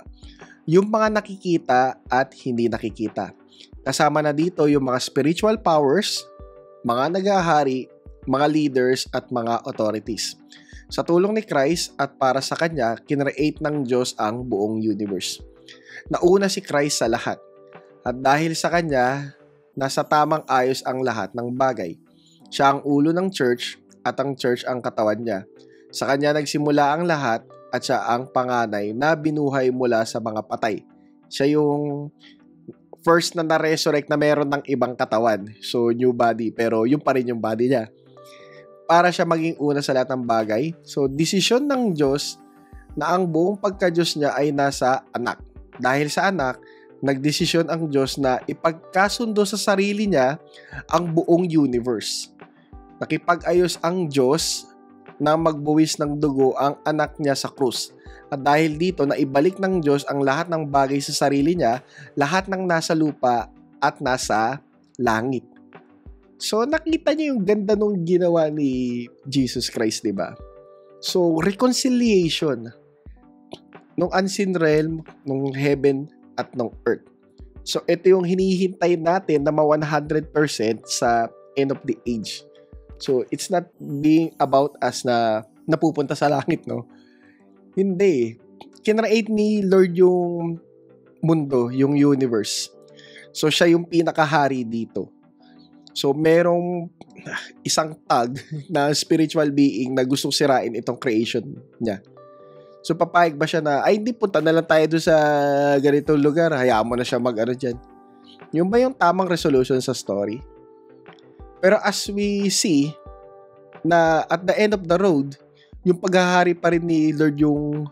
Yung mga nakikita at hindi nakikita. Kasama na dito yung mga spiritual powers, mga nagahari, mga leaders at mga authorities. Sa tulong ni Christ at para sa Kanya, kinreate ng Diyos ang buong universe. Nauna si Christ sa lahat. At dahil sa Kanya, nasa tamang ayos ang lahat ng bagay. Siya ang ulo ng church at ang church ang katawan niya. Sa Kanya nagsimula ang lahat at siya ang panganay na binuhay mula sa mga patay. Siya yung first na na-resurrect na meron ng ibang katawan. So, new body. Pero yun pa rin yung body niya. Para siya maging una sa lahat ng bagay. So, desisyon ng Diyos na ang buong pagka-Diyos niya ay nasa anak. Dahil sa anak, nagdesisyon ang Diyos na ipagkasundo sa sarili niya ang buong universe. Nakipag-ayos ang Diyos na magbuwis ng dugo ang anak niya sa krus. At dahil dito, naibalik ng Diyos ang lahat ng bagay sa sarili niya, lahat ng nasa lupa at nasa langit. So, nakita niyo yung ganda nung ginawa ni Jesus Christ, di ba? So, reconciliation nung unseen realm, nung heaven at nung earth. So, ito yung hinihintay natin na 100% sa end of the age. So, it's not being about us na napupunta sa langit, no? Hindi. Kinreate ni Lord yung mundo, yung universe. So, siya yung pinakahari dito. So, merong isang tag na spiritual being na gustong sirain itong creation niya. So, papayag ba siya na, ay, hindi, punta na lang tayo doon sa ganitong lugar. Hayaan mo na siya mag-ano dyan. Yung ba yung tamang resolution sa story? Pero as we see, na at the end of the road, yung paghahari pa rin ni Lord yung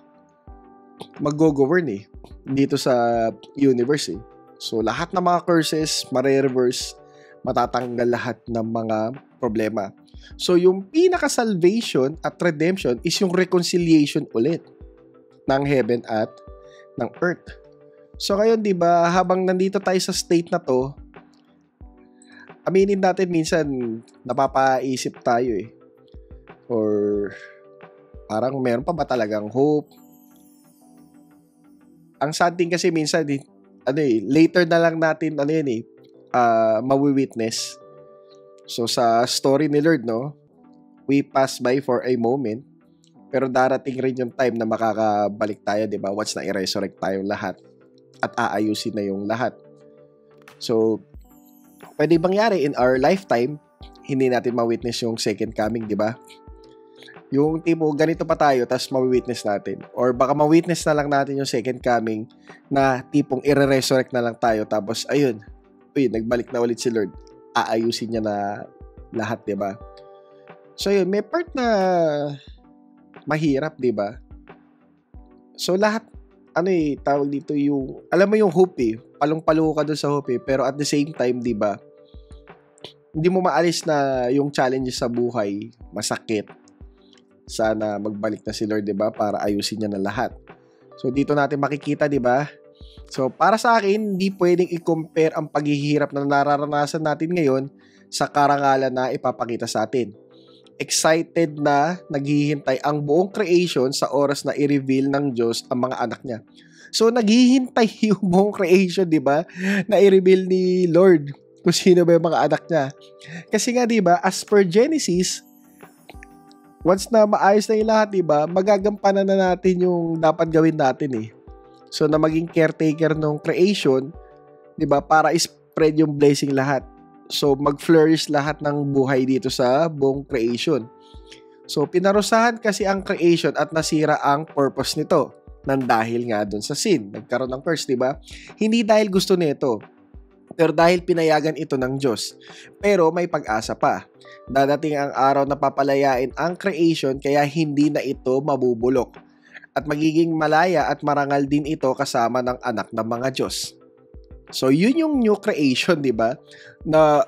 mag-go-govern dito sa universe. So, lahat ng mga curses, mare-reverse, matatanggal lahat ng mga problema. So, yung pinaka-salvation at redemption is yung reconciliation ulit ng heaven at ng earth. So, ngayon, di ba, habang nandito tayo sa state na to, aminin natin minsan napapaisip tayo or parang meron pa ba talagang hope? Ang sad thing kasi minsan later na lang natin mawi-witness. So sa story ni Lord, no, we pass by for a moment, pero darating rin yung time na makakabalik tayo, di ba? Once na i-resurrect tayong lahat at aayusin na yung lahat. So pwede mangyari in our lifetime, hindi natin ma-witness yung second coming, di ba? Yung tipo, ganito pa tayo, tapos ma-witness natin. Or baka ma-witness na lang natin yung second coming na tipong i-resurrect na lang tayo, tapos ayun, nagbalik na ulit si Lord. Aayusin niya na lahat, di ba? So yun, may part na mahirap, di ba? So lahat, tawag dito yung, alam mo yung hope palong-palo ka doon sa hope pero at the same time, di ba, hindi mo maalis na yung challenges sa buhay, masakit. Sana magbalik na si Lord, di ba, para ayusin niya na lahat. So dito natin makikita, di ba? So para sa akin, hindi pwedeng i-compare ang paghihirap na nararanasan natin ngayon sa karangalan na ipapakita sa atin. Excited na naghihintay ang buong creation sa oras na i-reveal ng Diyos ang mga anak niya. So naghihintay yung buong creation, di ba, na i-reveal ni Lord kung sino ba yung mga anak niya. Kasi nga, di ba, as per Genesis, once na maayos na yung lahat, di ba, magagampanan na natin yung dapat gawin natin So na maging caretaker ng creation, di ba, para spread yung blessing lahat. So mag-flourish lahat ng buhay dito sa buong creation. So pinarusahan kasi ang creation at nasira ang purpose nito nang dahil nga dun sa sin. Nagkaroon ng curse, di ba? Hindi dahil gusto nito, pero dahil pinayagan ito ng Diyos. Pero may pag-asa pa. Dadating ang araw na papalayain ang creation kaya hindi na ito mabubulok. At magiging malaya at marangal din ito kasama ng anak ng mga Diyos. So yun yung new creation, di ba? Na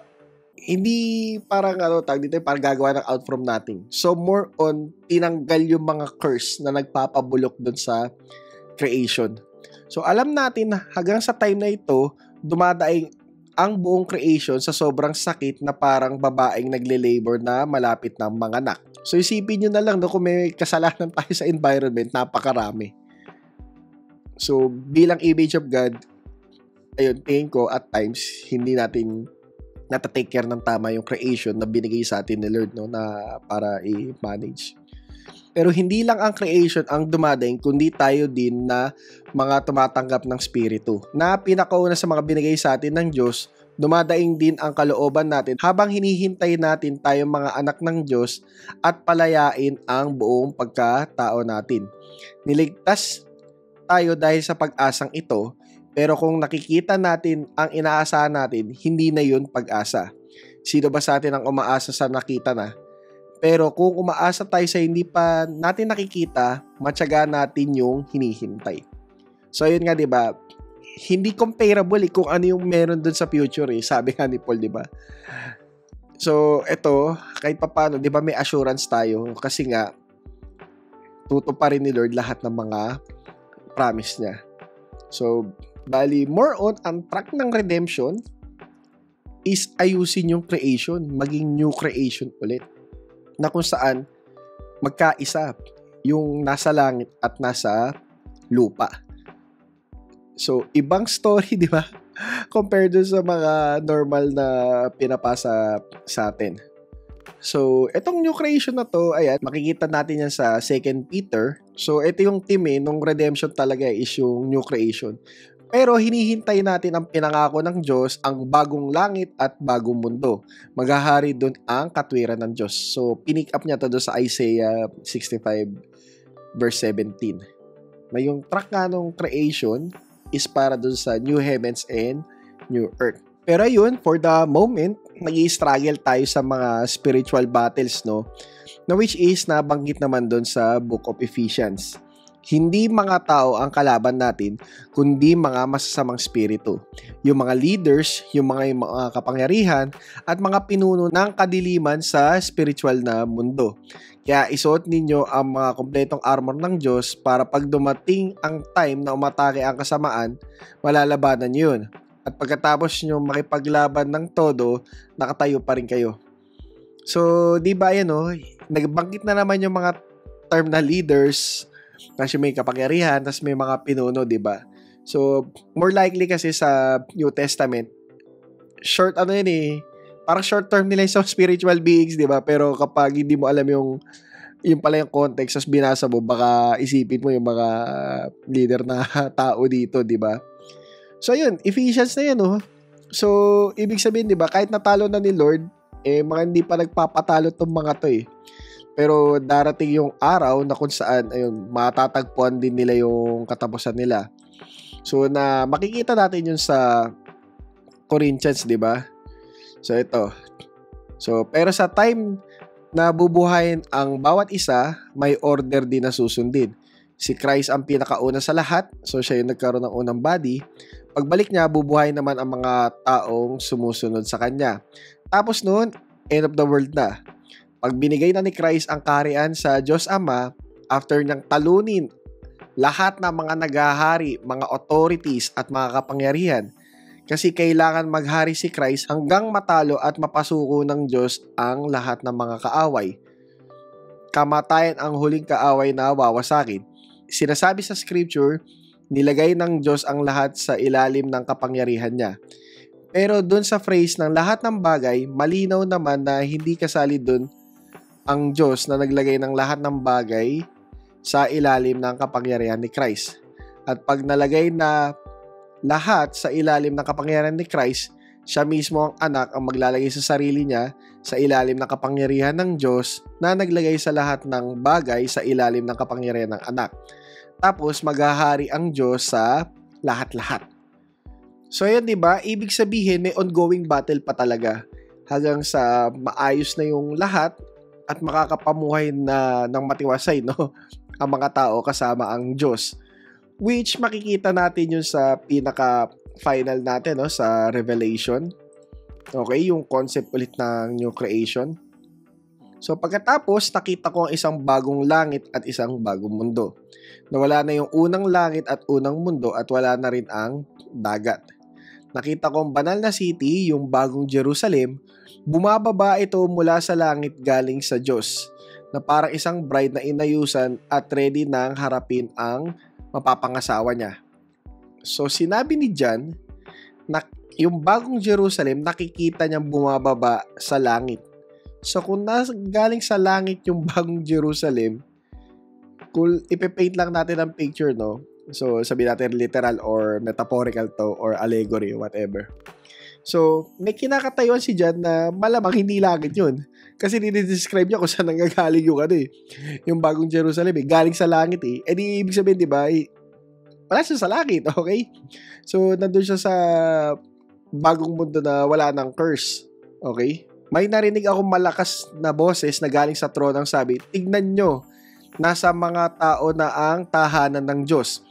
hindi parang parang gagawa ng out from nothing. So more on tinanggal yung mga curse na nagpapabulok dun sa creation. So alam natin na hanggang sa time na ito, dumadaing ang buong creation sa sobrang sakit na parang babaeng nagle-labor na malapit ng manganak. So isipin nyo na lang kung may kasalanan tayo sa environment, napakarami. So bilang image of God, ayun, tingin ko at times, hindi natin natatake care ng tama yung creation na binigay sa atin ni Lord, no, na para i-manage. Pero hindi lang ang creation ang dumadaing, kundi tayo din na mga tumatanggap ng Spiritu. Na pinakauna sa mga binigay sa atin ng Diyos, dumadaing din ang kalooban natin habang hinihintay natin tayong mga anak ng Diyos at palayain ang buong pagkatao natin. Niligtas tayo dahil sa pag-asang ito, pero kung nakikita natin ang inaasahan natin, hindi na yun pag-asa. Sino ba sa atin ang umaasa sa nakita na? Pero kung umaasa tayo sa hindi pa natin nakikita, matyaga natin yung hinihintay. So yun nga, 'di ba? Hindi comparable kung ano yung meron dun sa future sabi nga ni Paul, 'di ba? So ito, kahit papaano, 'di ba, may assurance tayo kasi nga tutuparin ni Lord lahat ng mga promise niya. So bali, more on ang track ng redemption is ayusin yung creation, maging new creation ulit. Na kung saan magkaisa yung nasa langit at nasa lupa. So, ibang story, di ba? Compared dun sa mga normal na pinapasa sa atin. So, itong new creation na to, ayan, makikita natin yan sa 2 Peter. So, ito yung team nung redemption talaga is yung new creation. Pero hinihintay natin ang pinangako ng Diyos, ang bagong langit at bagong mundo. Maghahari doon ang katwiran ng Diyos. So, pinick up niya to doon sa Isaiah 65 verse 17. Na yung track nga ng creation is para doon sa new heavens and new earth. Pero yun, for the moment, nag-i-struggle tayo sa mga spiritual battles, no? Na which is nabanggit naman doon sa Book of Ephesians. Hindi mga tao ang kalaban natin, kundi mga masasamang spirito. Yung mga leaders, yung mga kapangyarihan, at mga pinuno ng kadiliman sa spiritual na mundo. Kaya isuot ninyo ang mga kompletong armor ng Diyos para pag dumating ang time na umatake ang kasamaan, malalabanan yun. At pagkatapos nyo makipaglaban ng todo, nakatayo pa rin kayo. So, di ba yan, nagbanggit na naman yung mga term na leaders, kasi may kapangyarihan, tas may mga pinuno, di ba? So, more likely kasi sa New Testament, short parang short term nila sa spiritual beings, di ba? Pero kapag hindi mo alam yung pala yung context, tas binasa mo, baka isipin mo yung mga leader na tao dito, di ba? So, yun, Ephesians na yan, So, ibig sabihin, di ba, kahit natalo na ni Lord, mga hindi pa nagpapatalo tong mga to, Pero darating yung araw na kung saan matatagpuan din nila yung katapusan nila. So na makikita natin yun sa Corinthians, 'di ba? So ito. So pero sa time na bubuhayin ang bawat isa, may order din na susundin. Si Christ ang pinakauna sa lahat, so siya yung nagkaroon ng unang body. Pagbalik niya, bubuhayin naman ang mga taong sumusunod sa kanya. Tapos noon, end of the world na. Pag binigay na ni Christ ang kaharian sa Diyos Ama, after niyang talunin lahat ng mga naghahari, mga authorities at mga kapangyarihan, kasi kailangan maghari si Christ hanggang matalo at mapasuko ng Diyos ang lahat ng mga kaaway. Kamatayan ang huling kaaway na wawasakin. Sinasabi sa scripture, nilagay ng Diyos ang lahat sa ilalim ng kapangyarihan niya. Pero dun sa phrase ng lahat ng bagay, malinaw naman na hindi kasali dun ang Diyos na naglagay ng lahat ng bagay sa ilalim ng kapangyarihan ni Christ. At pag nalagay na lahat sa ilalim ng kapangyarihan ni Christ, siya mismo ang anak ang maglalagay sa sarili niya sa ilalim ng kapangyarihan ng Diyos na naglagay sa lahat ng bagay sa ilalim ng kapangyarihan ng anak. Tapos maghahari ang Diyos sa lahat-lahat. So yun, diba? Ibig sabihin may ongoing battle pa talaga hanggang sa maayos na yung lahat at makakapamuhay na ng matiwasay, ang mga tao kasama ang Diyos. Which makikita natin yun sa pinaka-final natin, sa Revelation. Okay, yung concept ulit ng new creation. So pagkatapos, nakita ko ang isang bagong langit at isang bagong mundo. Nawala na yung unang langit at unang mundo at wala na rin ang dagat. Nakita ko ang banal na city, yung bagong Jerusalem, bumababa ito mula sa langit galing sa Diyos, na parang isang bride na inayusan at ready nang harapin ang mapapangasawa niya. So sinabi ni John na yung bagong Jerusalem nakikita niyang bumababa sa langit. So kung galing sa langit yung bagong Jerusalem, kung ipipaint lang natin ang picture, no? So sabi natin literal or metaphorical to or allegory, whatever. So may kinakatayuan si John na malamang hindi langit yun. Kasi dinidescribe niya kung saan nanggagaling yung yung bagong Jerusalem galing sa langit eh. E di ibig sabihin, di ba, wala siya sa langit, okay? So nandun siya sa bagong mundo na wala ng curse, okay? May narinig akong malakas na boses na galing sa tronong sabi, tignan nyo, nasa mga tao na ang tahanan ng Diyos.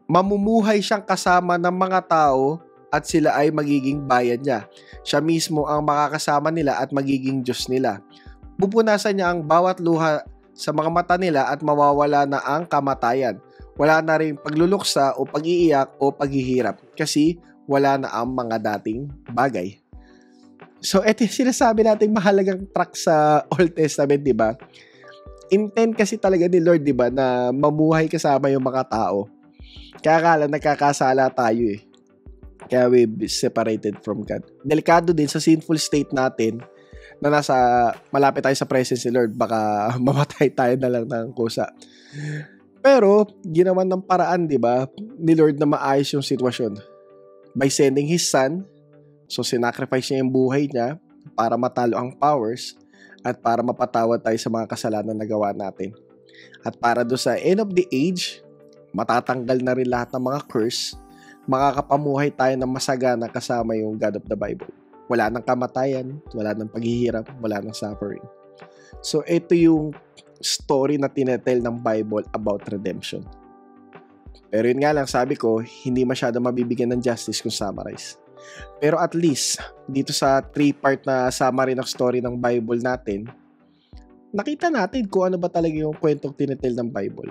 Mamumuhay siyang kasama ng mga tao at sila ay magiging bayan niya. Siya mismo ang makakasama nila at magiging Diyos nila. Pupunasan niya ang bawat luha sa mga mata nila at mawawala na ang kamatayan. Wala na rin pagluluksa o pag-iiyak o paghihirap kasi wala na ang mga dating bagay. So, ito yung sinasabi natin mahalagang track sa Old Testament, di ba? Intent kasi talaga ni Lord, di ba, na mamuhay kasama yung mga tao. Kaya kala nagkakasala tayo eh. Kaya we separated from God. Delikado din sa sinful state natin na malapit tayo sa presence ni Lord. Baka mamatay tayo na lang ng kusa. Pero, ginawan ng paraan, di ba, ni Lord na maayos yung sitwasyon. By sending His Son, so sinacrifice niya yung buhay niya para matalo ang powers at para mapatawad tayo sa mga kasalanan na gawa natin. At para do sa end of the age, matatanggal na rin lahat ng mga curse, makakapamuhay tayo ng masagana kasama yung God of the Bible. Wala nang kamatayan, wala nang paghihirap, wala nang suffering. So ito yung story na tinetel ng Bible about redemption. Pero yun nga lang, sabi ko, hindi masyado mabibigyan ng justice kung summarize. Pero at least, dito sa 3-part na summary ng story ng Bible natin, nakita natin kung ano ba talaga yung kwentong tinetel ng Bible.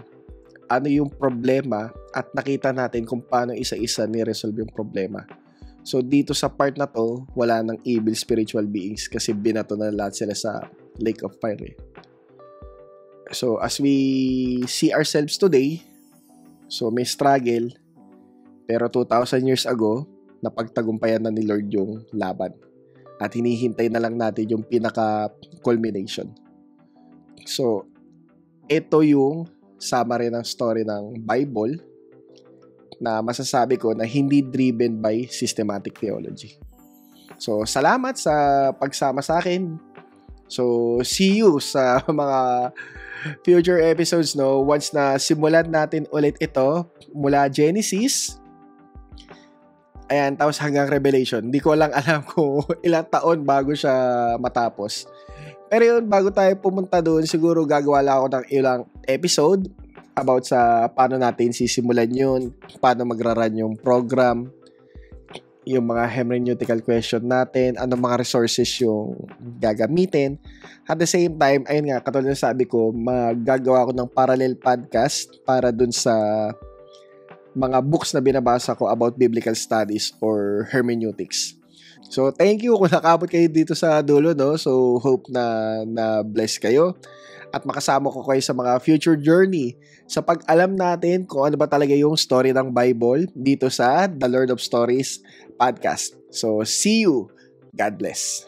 Ano yung problema at nakita natin kung paano isa-isa ni-resolve yung problema. So dito sa part na to, wala nang evil spiritual beings kasi binato na lahat sila sa lake of fire. So as we see ourselves today, so may struggle, pero 2,000 years ago, napagtagumpayan na ni Lord yung laban. At hinihintay na lang natin yung pinaka-culmination. So, ito yung summary ng story ng Bible na masasabi ko na hindi driven by systematic theology. So, salamat sa pagsama sa akin. So, see you sa mga future episodes, no? Once na simulan natin ulit ito mula Genesis, ayan, tapos hanggang Revelation. Hindi ko lang alam kung ilang taon bago siya matapos. Pero yun, bago tayo pumunta doon, siguro gagawa lang ako ng ilang episode about sa paano natin sisimulan yun, paano magra-run yung program, yung mga hermeneutical question natin, anong mga resources yung gagamitin. At the same time, ayun nga, katulad na sabi ko, maggagawa ako ng parallel podcast para dun sa mga books na binabasa ko about biblical studies or hermeneutics. So, thank you kung nakabot kayo dito sa dulo, no? So, hope na bless kayo at makasama ko kayo sa mga future journey sa pag-alam natin kung ano ba talaga yung story ng Bible dito sa The Lord of Stories podcast. So, see you. God bless.